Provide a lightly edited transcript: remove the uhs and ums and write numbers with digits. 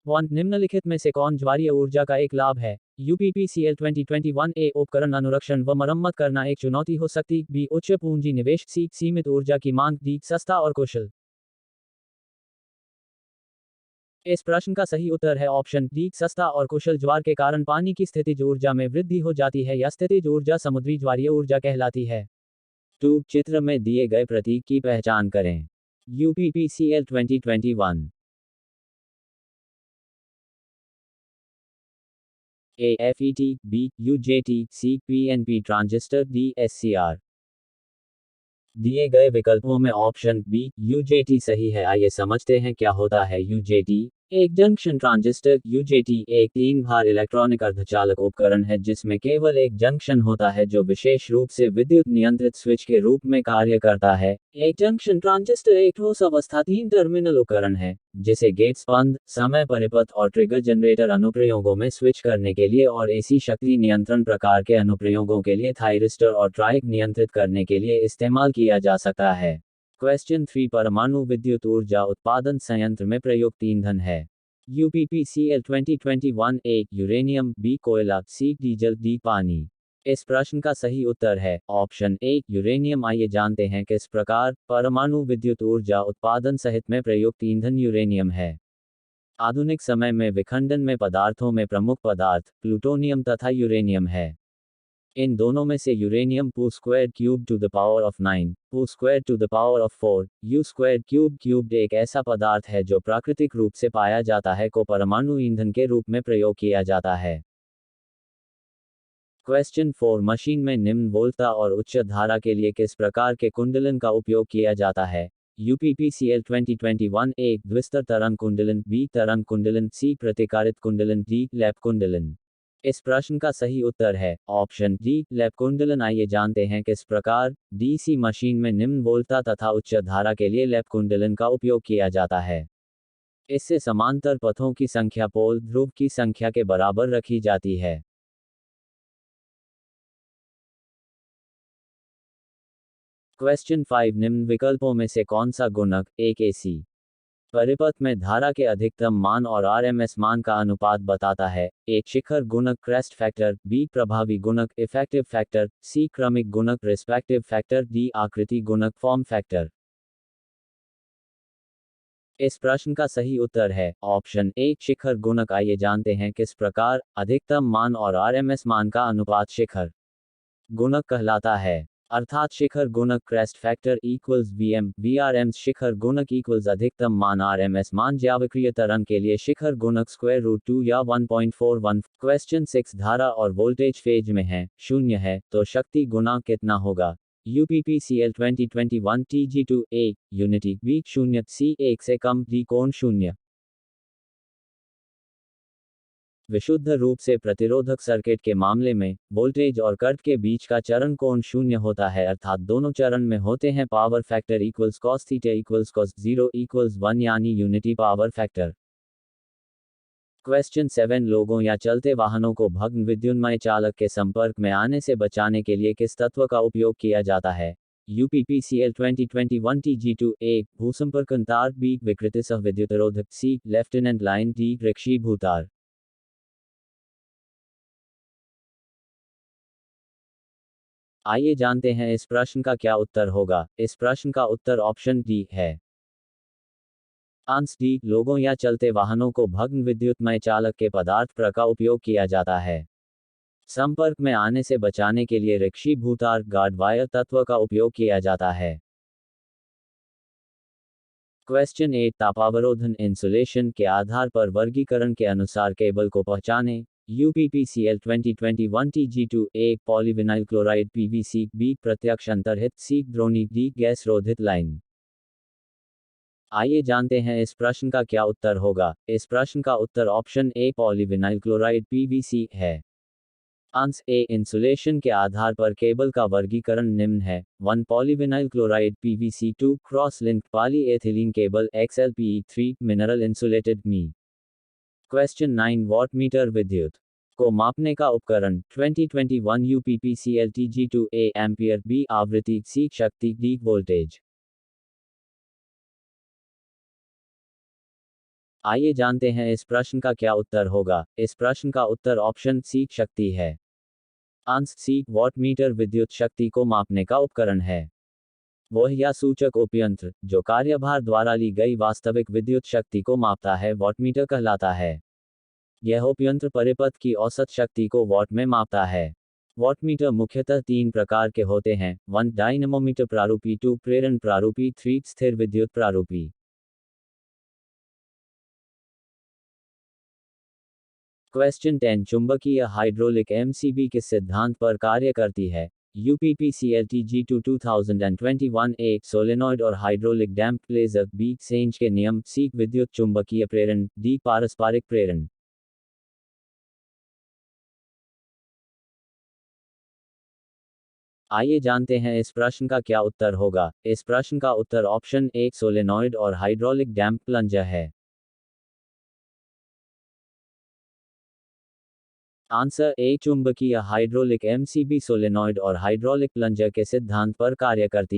One निम्नलिखित में से कौन ज्वारीय ऊर्जा का एक लाभ है? यूपीपीसीएल 2021 ए उपकरण अनुरक्षण व मरम्मत करना एक चुनौती हो सकती, बी उच्च पूंजी निवेश, सी सीमित ऊर्जा की मांग, डी सस्ता और कुशल। इस प्रश्न का सही उत्तर है ऑप्शन डी सस्ता और कुशल। ज्वार के कारण पानी की स्थितिज ऊर्जा में वृद्धि हो जाती है या स्थितिज ऊर्जा समुद्री ज्वारीय ऊर्जा कहलाती है। 2 चित्र में दिए गए प्रतीक की पहचान करें। यूपीपीसीएल 2021 ए एफईटी, बी यूजेटी, सी पीएनपी ट्रांजिस्टर, डी एससीआर। दिए गए विकल्पों में ऑप्शन बी यूजेटी सही है। आइए समझते हैं क्या होता है यूजेटी। एक जंक्शन ट्रांजिस्टर यूजेटी एक 3 भार इलेक्ट्रॉनिक अर्धचालक उपकरण है जिसमें केवल एक जंक्शन होता है जो विशेष रूप से विद्युत नियंत्रित स्विच के रूप में कार्य करता है। एक जंक्शन ट्रांजिस्टर एक ठोस अवस्था 3 टर्मिनल उपकरण है जिसे गेट्स, बंद, समय परिपथ और ट्रिगर जनरेटर अनुप्रयोगों में स्विच करने के लिए और एसी शक्ति नियंत्रण प्रकार के अनुप्रयोगों के लिए थायरिस्टर और ट्राइक नियंत्रित करने के लिए इस्तेमाल किया जा सकता है। क्वेश्चन 3 परमाणु विद्युत ऊर्जा उत्पादन संयंत्र में प्रयुक्त ईंधन है। यूपीपीसीएल 2021 ए यूरेनियम, बी कोयला, सी डीजल, डी पानी। इस प्रश्न का सही उत्तर है ऑप्शन ए यूरेनियम। आइए जानते हैं किस प्रकार परमाणु विद्युत ऊर्जा उत्पादन सहित में प्रयुक्त ईंधन यूरेनियम है। आधुनिक समय में विखंडन में पदार्थों में प्रमुख पदार्थ प्लूटोनियम तथा यूरेनियम है। इन दोनों में से यूरेनियम पू square cube to the power of 9, पू square to the power of 4, U square cube cubed एक ऐसा पदार्थ है जो प्राकृतिक रूप से पाया जाता है को परमाणु ईंधन के रूप में प्रयोग किया जाता है। क्वेश्चन 4 मशीन में निम्न वोल्टता और उच्च धारा के लिए किस प्रकार के कुंडलन का उपयोग किया जाता है? यूपीपीसीएल 2021 ए द्विस्तर तरंग कुंडलन, बी तरंग कुंडलन, सी प्रतिकारित कुंडलन, डी लैप कुंडलन। इस प्रश्न का सही उत्तर है ऑप्शन डी लैप कुंडलन। आइए जानते हैं किस प्रकार डीसी मशीन में निम्न वोल्टता तथा उच्च धारा के लिए लैप कुंडलन का उपयोग किया जाता है। इससे समांतर पथों की संख्या पोल ध्रुव की संख्या के बराबर रखी जाती है। क्वेश्चन 5 निम्न विकल्पों में से कौन सा गुणक एक एसी परिपथ में धारा के अधिकतम मान और आरएमएस मान का अनुपात बताता है? ए शिखर गुणक क्रेस्ट फैक्टर, बी प्रभावी गुणक इफेक्टिव फैक्टर, सी क्रमिक गुणक रिस्पेक्टिव फैक्टर, डी आकृति गुणक फॉर्म फैक्टर। इस प्रश्न का सही उत्तर है ऑप्शन ए शिखर गुणक। आइए जानते हैं किस प्रकार अधिकतम मान और आरएमएस मान का अनुपात शिखर गुणक कहलाता है। अर्थात शिखर गुणक crest factor equals VM VRM, शिखर गुणक इक्वल्स अधिकतम मान आरएमएस मान ज्यावक्रिय तरंग के लिए शिखर गुणक स्क्वायर रूट 2 या 1.41। क्वेश्चन 6 धारा और वोल्टेज फेज में है, शून्य है, तो शक्ति गुणांक कितना होगा? यूपीपीसीएल 2021 TG2 ए यूनिटी, बी शून्य, सी 1 से कम, डी कोण शून्य। विशुद्ध रूप से प्रतिरोधक सर्किट के मामले में वोल्टेज और करंट के बीच का चरण कोण शून्य होता है अर्थात दोनों चरण में होते हैं power factor equals cos theta equals cos 0 equals 1 यानी यूनिटी पावर फैक्टर। क्वेश्चन 7 लोगों या चलते वाहनों को भग्न विद्युन्मय चालक के संपर्क में आने से बचाने के लिए किस तत्व का उपयोग किया जाता है? यूपीपीसीएल 2021 TG2 ए भूसंपर्कन तार, बी विकृति सह विद्युतरोधक, सी लेफ्टिनेंट लाइन, डी रिक्शी भूतार। आइए जानते हैं इस प्रश्न का क्या उत्तर होगा। इस प्रश्न का उत्तर ऑप्शन डी है। आंसर डी लोगों या चलते वाहनों को भग्न विद्युतमय चालक के पदार्थ प्र का उपयोग किया जाता है। संपर्क में आने से बचाने के लिए रिक्शी भूतार गार्ड वायर तत्व का उपयोग किया जाता है। क्वेश्चन 8 तापावरोधन इंसुलेशन के आधार पर वर्गीकरण के अनुसार केबल को पहचाने। यूपीपीसीएल 2021 TG2 ए पॉलीविनाइल क्लोराइड पीवीसी, बी प्रत्यक्ष अंतर्हित, सी द्रोणी, डी गैस रोधित लाइन। आइए जानते हैं इस प्रश्न का क्या उत्तर होगा। इस प्रश्न का उत्तर option A polyvinyl chloride PVC है। आंसर ए इंसुलेशन के आधार पर केबल का वर्गीकरण निम्न है। 1 polyvinyl chloride PVC, 2 cross link polyethylene cable XLPE, 3 mineral insulated मी। क्वेश्चन 9 वॉट मीटर विद्युत को मापने का उपकरण 2021 UPPCL TG2 A ampere, B आवृत्ति, सी शक्ति, डी वोल्टेज। आइए जानते हैं इस प्रश्न का क्या उत्तर होगा। इस प्रश्न का उत्तर ऑप्शन सी शक्ति है। आंसर सी वॉटमीटर विद्युत शक्ति को मापने का उपकरण है। वह या सूचक उपयंत्र जो कार्यभार द्वारा ली गई वास्तविक विद्युत शक्ति को मापता है वॉटमीटर कहलाता है। यह उपयंत्र परिपथ की औसत शक्ति को वॉट में मापता है। वॉटमीटर मुख्यतः 3 प्रकार के होते हैं। 1 डायनेमोमीटर प्रारूपी, 2 प्रेरण प्रारूपी, 3 स्थिर विद्युत प्रारूपी। क्वेश्चन 10 चुंबकीय हाइड्रोलिक एमसीबी किस सिद्धांत पर कार्य करती है? यूपीपीसीएलटीजी 2021 ए सोलेनॉइड और हाइड्रोलिक डैम्प प्लेजर, बी सेंज के नियम, सी विद्युत चुंबकीय प्रेरण, डी पारस्परिक प्रेरण। आइए जानते हैं इस प्रश्न का क्या उत्तर होगा। इस प्रश्न का उत्तर ऑप्शन ए सोलेनॉइड और हाइड्रोलिक डैम्प प्लंजर है। आंसर ए चुंबकीय हाइड्रोलिक एमसीबी सोलेनॉइड और हाइड्रोलिक प्लंजर के सिद्धांत पर कार्य करती